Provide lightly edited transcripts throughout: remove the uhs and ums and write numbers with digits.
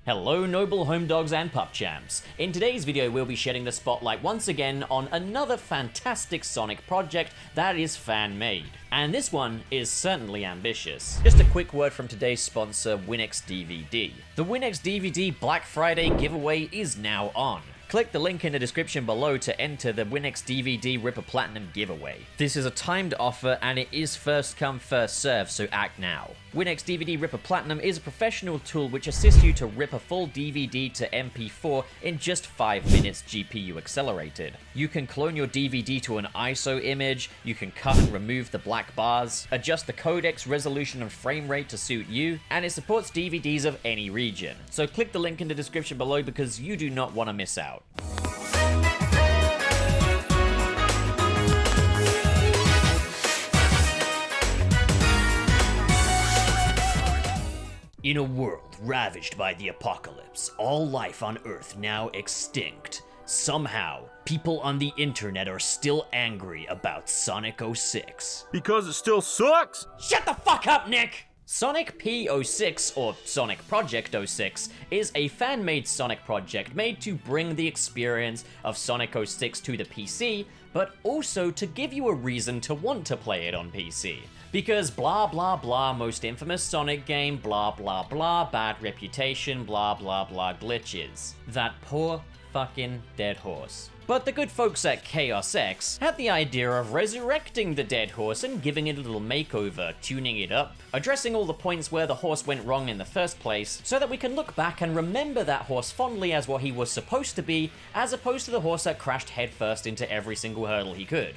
Hello noble home dogs and pup champs. In today's video we'll be shedding the spotlight once again on another fantastic Sonic project that is fan-made. And this one is certainly ambitious. Just a quick word from today's sponsor, WinX DVD. The WinX DVD Black Friday giveaway is now on. Click the link in the description below to enter the WinX DVD Ripper Platinum giveaway. This is a timed offer and it is first come first serve, so act now. WinX DVD Ripper Platinum is a professional tool which assists you to rip a full DVD to MP4 in just 5 minutes GPU accelerated. You can clone your DVD to an ISO image, you can cut and remove the black bars, adjust the codec's resolution and frame rate to suit you, and it supports DVDs of any region. So click the link in the description below because you do not want to miss out. In a world ravaged by the apocalypse, all life on Earth now extinct, somehow, people on the internet are still angry about Sonic 06. Because it still sucks? Shut the fuck up, Nick! Sonic P06, or Sonic Project 06, is a fan-made Sonic project made to bring the experience of Sonic 06 to the PC, but also to give you a reason to want to play it on PC. Because blah blah blah most infamous Sonic game, blah blah blah bad reputation, blah blah blah glitches. That poor fucking dead horse. But the good folks at ChaosX had the idea of resurrecting the dead horse and giving it a little makeover, tuning it up, addressing all the points where the horse went wrong in the first place, so that we can look back and remember that horse fondly as what he was supposed to be, as opposed to the horse that crashed headfirst into every single hurdle he could.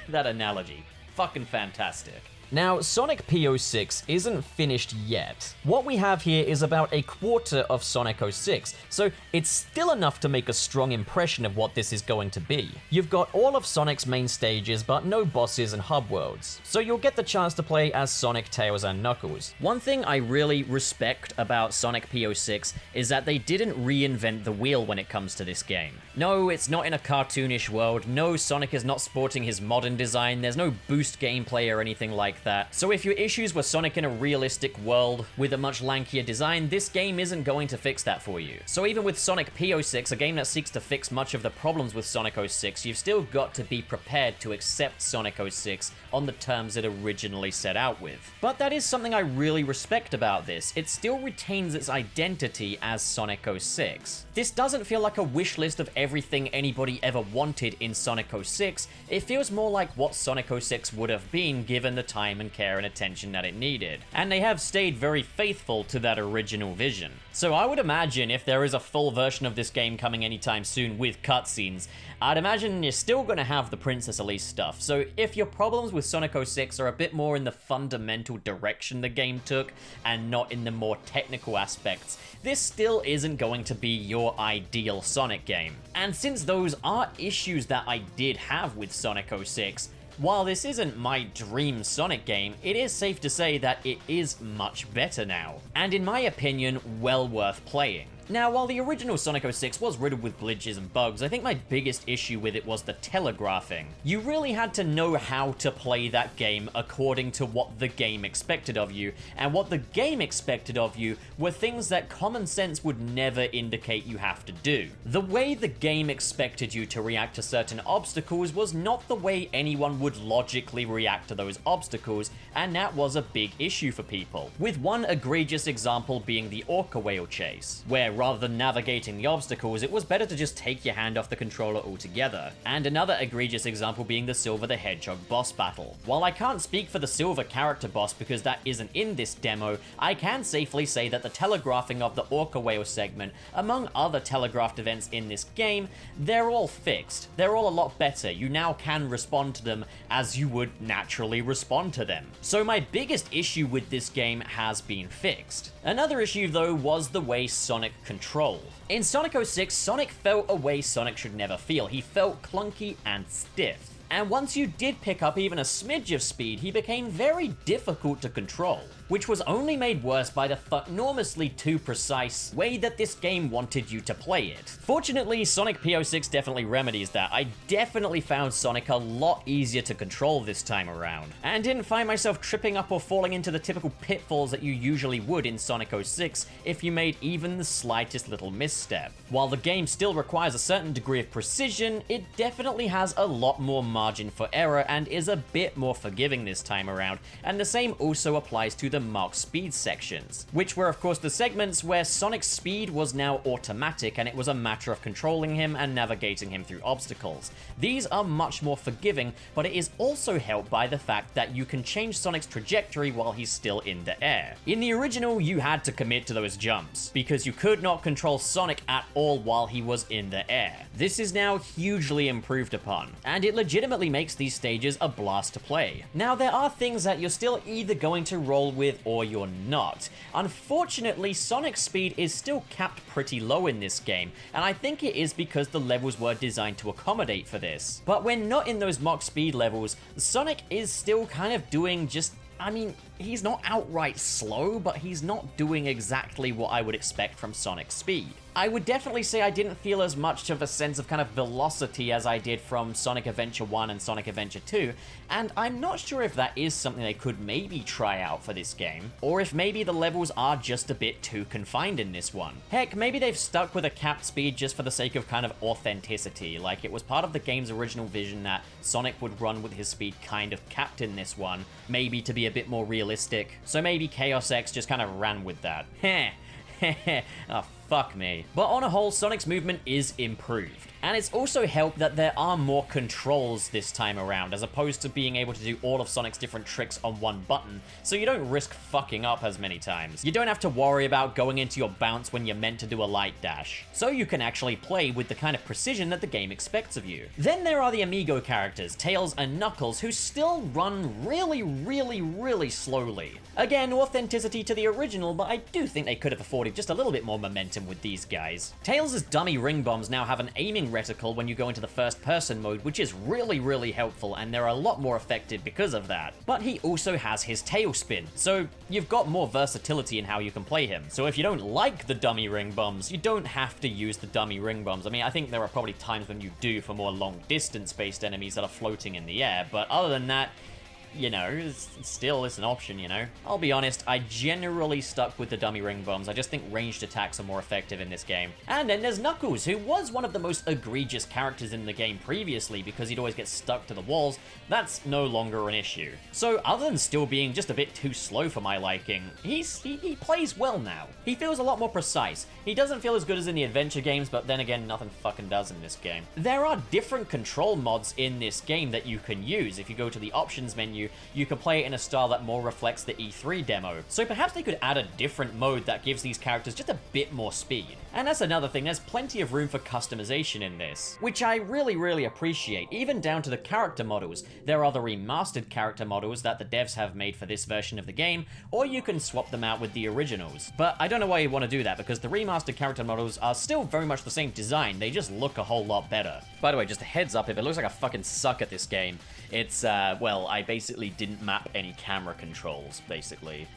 That analogy. Fucking fantastic. Now, Sonic P06 isn't finished yet. What we have here is about a quarter of Sonic 06, so it's still enough to make a strong impression of what this is going to be. You've got all of Sonic's main stages, but no bosses and hub worlds, so you'll get the chance to play as Sonic, Tails, and Knuckles. One thing I really respect about Sonic P06 is that they didn't reinvent the wheel when it comes to this game. No, it's not in a cartoonish world, no, Sonic is not sporting his modern design, there's no boost gameplay or anything like that. So if your issues were Sonic in a realistic world with a much lankier design, this game isn't going to fix that for you. So even with Sonic P06, a game that seeks to fix much of the problems with Sonic 06, you've still got to be prepared to accept Sonic 06 on the terms it originally set out with. But that is something I really respect about this. It still retains its identity as Sonic 06. This doesn't feel like a wish list of everything anybody ever wanted in Sonic 06. It feels more like what Sonic 06 would have been given the time and care and attention that it needed. And they have stayed very faithful to that original vision. So I would imagine if there is a full version of this game coming anytime soon with cutscenes, I'd imagine you're still gonna have the Princess Elise stuff. So if your problems with Sonic 06 are a bit more in the fundamental direction the game took and not in the more technical aspects, this still isn't going to be your ideal Sonic game. And since those are issues that I did have with Sonic 06, while this isn't my dream Sonic game, it is safe to say that it is much better now, and in my opinion, well worth playing. Now, while the original Sonic 06 was riddled with glitches and bugs, I think my biggest issue with it was the telegraphing. You really had to know how to play that game according to what the game expected of you, and what the game expected of you were things that common sense would never indicate you have to do. The way the game expected you to react to certain obstacles was not the way anyone would logically react to those obstacles, and that was a big issue for people. With one egregious example being the orca whale chase, where rather than navigating the obstacles, it was better to just take your hand off the controller altogether. And another egregious example being the Silver the Hedgehog boss battle. While I can't speak for the Silver character boss because that isn't in this demo, I can safely say that the telegraphing of the orca whale segment, among other telegraphed events in this game, they're all fixed. They're all a lot better. You now can respond to them as you would naturally respond to them. So my biggest issue with this game has been fixed. Another issue though was the way Sonic control. In Sonic 06, Sonic felt a way Sonic should never feel. He felt clunky and stiff. And once you did pick up even a smidge of speed, he became very difficult to control. which was only made worse by the enormously too precise way that this game wanted you to play it. Fortunately, Sonic P06 definitely remedies that. I definitely found Sonic a lot easier to control this time around, and didn't find myself tripping up or falling into the typical pitfalls that you usually would in Sonic 06 if you made even the slightest little misstep. While the game still requires a certain degree of precision, it definitely has a lot more margin for error and is a bit more forgiving this time around, and the same also applies to the Mark Speed sections, which were of course the segments where Sonic's speed was now automatic and it was a matter of controlling him and navigating him through obstacles. These are much more forgiving, but it is also helped by the fact that you can change Sonic's trajectory while he's still in the air. In the original, you had to commit to those jumps, because you could not control Sonic at all while he was in the air. This is now hugely improved upon, and it legitimately makes these stages a blast to play. Now, there are things that you're still either going to roll with or you're not. Unfortunately, Sonic's speed is still capped pretty low in this game, and I think it is because the levels were designed to accommodate for this. But when not in those Mach speed levels, Sonic is still kind of doing just, I mean, he's not outright slow, but he's not doing exactly what I would expect from Sonic's speed. I would definitely say I didn't feel as much of a sense of kind of velocity as I did from Sonic Adventure 1 and Sonic Adventure 2, and I'm not sure if that is something they could maybe try out for this game, or if maybe the levels are just a bit too confined in this one. Heck, maybe they've stuck with a capped speed just for the sake of kind of authenticity, like it was part of the game's original vision that Sonic would run with his speed kind of capped in this one, maybe to be a bit more realistic, so maybe ChaosX just kind of ran with that. Heh. Oh, fuck me. But on a whole, Sonic's movement is improved. And it's also helped that there are more controls this time around, as opposed to being able to do all of Sonic's different tricks on one button, so you don't risk fucking up as many times. You don't have to worry about going into your bounce when you're meant to do a light dash, so you can actually play with the kind of precision that the game expects of you. Then there are the Amigo characters, Tails and Knuckles, who still run really slowly. Again, authenticity to the original, but I do think they could have afforded just a little bit more momentum with these guys. Tails' dummy ring bombs now have an aiming reticle when you go into the first person mode, which is really helpful, and they're a lot more effective because of that. But he also has his tail spin, so you've got more versatility in how you can play him. So if you don't like the dummy ring bombs, you don't have to use the dummy ring bombs. I mean, I think there are probably times when you do for more long distance based enemies that are floating in the air, but other than that, you know, it's an option, you know? I'll be honest, I generally stuck with the dummy ring bombs. I just think ranged attacks are more effective in this game. And then there's Knuckles, who was one of the most egregious characters in the game previously because he'd always get stuck to the walls. That's no longer an issue. So other than still being just a bit too slow for my liking, he plays well now. He feels a lot more precise. He doesn't feel as good as in the adventure games, but then again, nothing fucking does in this game. There are different control mods in this game that you can use. If you go to the options menu, you can play it in a style that more reflects the E3 demo. So perhaps they could add a different mode that gives these characters just a bit more speed. And that's another thing, there's plenty of room for customization in this, which I really appreciate, even down to the character models. There are the remastered character models that the devs have made for this version of the game, or you can swap them out with the originals. But I don't know why you want to do that, because the remastered character models are still very much the same design, they just look a whole lot better. By the way, just a heads up, if it looks like I fucking suck at this game, it's, well, I basically didn't map any camera controls, basically.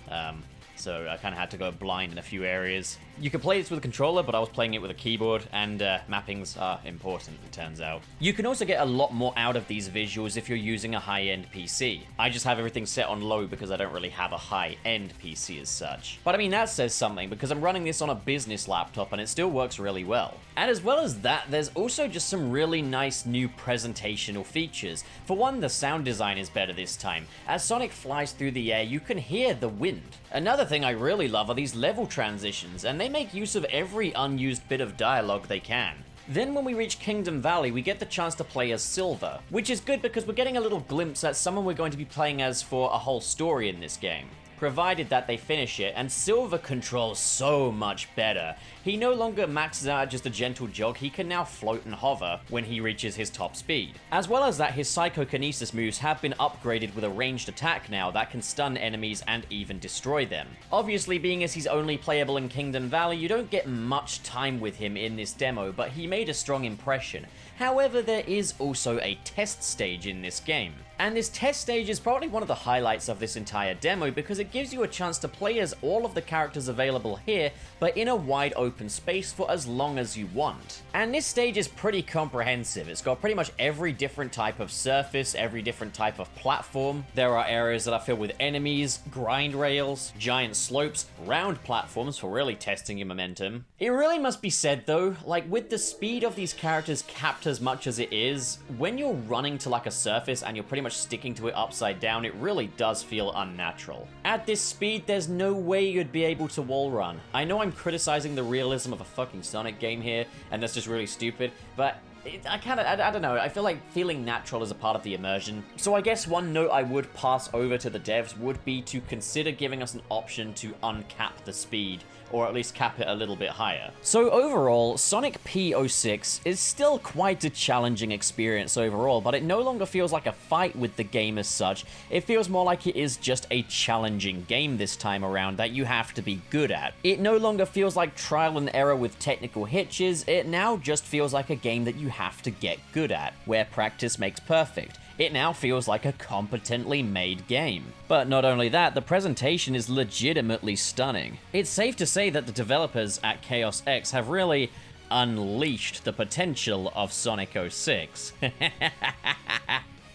So I kind of had to go blind in a few areas. You can play this with a controller, but I was playing it with a keyboard, and mappings are important, it turns out. You can also get a lot more out of these visuals if you're using a high-end PC. I just have everything set on low because I don't really have a high-end PC as such. But I mean, that says something, because I'm running this on a business laptop and it still works really well. And as well as that, there's also just some really nice new presentational features. For one, the sound design is better this time. As Sonic flies through the air, you can hear the wind. Another thing I really love are these level transitions, and they make use of every unused bit of dialogue they can. Then when we reach Kingdom Valley, we get the chance to play as Silver, which is good because we're getting a little glimpse at someone we're going to be playing as for a whole story in this game, provided that they finish it, and Silver controls so much better. He no longer maxes out at just a gentle jog, he can now float and hover when he reaches his top speed. As well as that, his psychokinesis moves have been upgraded with a ranged attack now that can stun enemies and even destroy them. Obviously, being as he's only playable in Kingdom Valley, you don't get much time with him in this demo, but he made a strong impression. However, there is also a test stage in this game. And this test stage is probably one of the highlights of this entire demo because it gives you a chance to play as all of the characters available here, but in a wide open space for as long as you want. And this stage is pretty comprehensive. It's got pretty much every different type of surface, every different type of platform. There are areas that are filled with enemies, grind rails, giant slopes, round platforms for really testing your momentum. It really must be said though, like with the speed of these characters capped as much as it is, when you're running to like a surface and you're pretty much sticking to it upside down, it really does feel unnatural. At this speed, there's no way you'd be able to wall run. I know I'm criticizing the realism of a fucking Sonic game here, and that's just really stupid, but I don't know, I feel like feeling natural is a part of the immersion. So I guess one note I would pass over to the devs would be to consider giving us an option to uncap the speed, or at least cap it a little bit higher. So overall, Sonic P06 is still quite a challenging experience overall, but it no longer feels like a fight with the game as such. It feels more like it is just a challenging game this time around that you have to be good at. It no longer feels like trial and error with technical hitches, it now just feels like a game that you have to get good at, where practice makes perfect. It now feels like a competently made game. But not only that, the presentation is legitimately stunning. It's safe to say that the developers at ChaosX have really unleashed the potential of Sonic 06.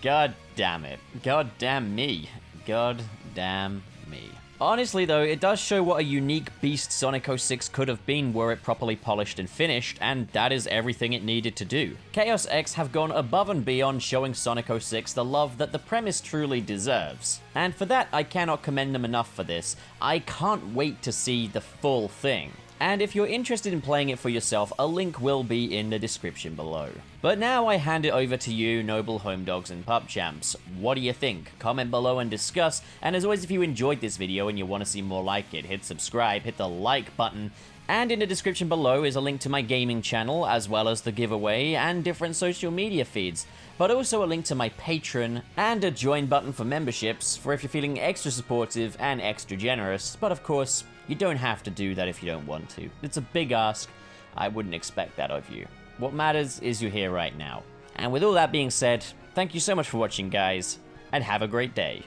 God damn it. God damn me. God damn me. Honestly though, it does show what a unique beast Sonic 06 could have been were it properly polished and finished, and that is everything it needed to do. ChaosX have gone above and beyond showing Sonic 06 the love that the premise truly deserves. And for that, I cannot commend them enough for this. I can't wait to see the full thing. And if you're interested in playing it for yourself, a link will be in the description below. But now I hand it over to you, noble home dogs and pup champs. What do you think? Comment below and discuss, and as always, if you enjoyed this video and you want to see more like it, hit subscribe, hit the like button, and in the description below is a link to my gaming channel, as well as the giveaway and different social media feeds, but also a link to my Patreon and a join button for memberships for if you're feeling extra supportive and extra generous, but of course, you don't have to do that if you don't want to. It's a big ask. I wouldn't expect that of you. What matters is you're here right now. And with all that being said, thank you so much for watching, guys, and have a great day.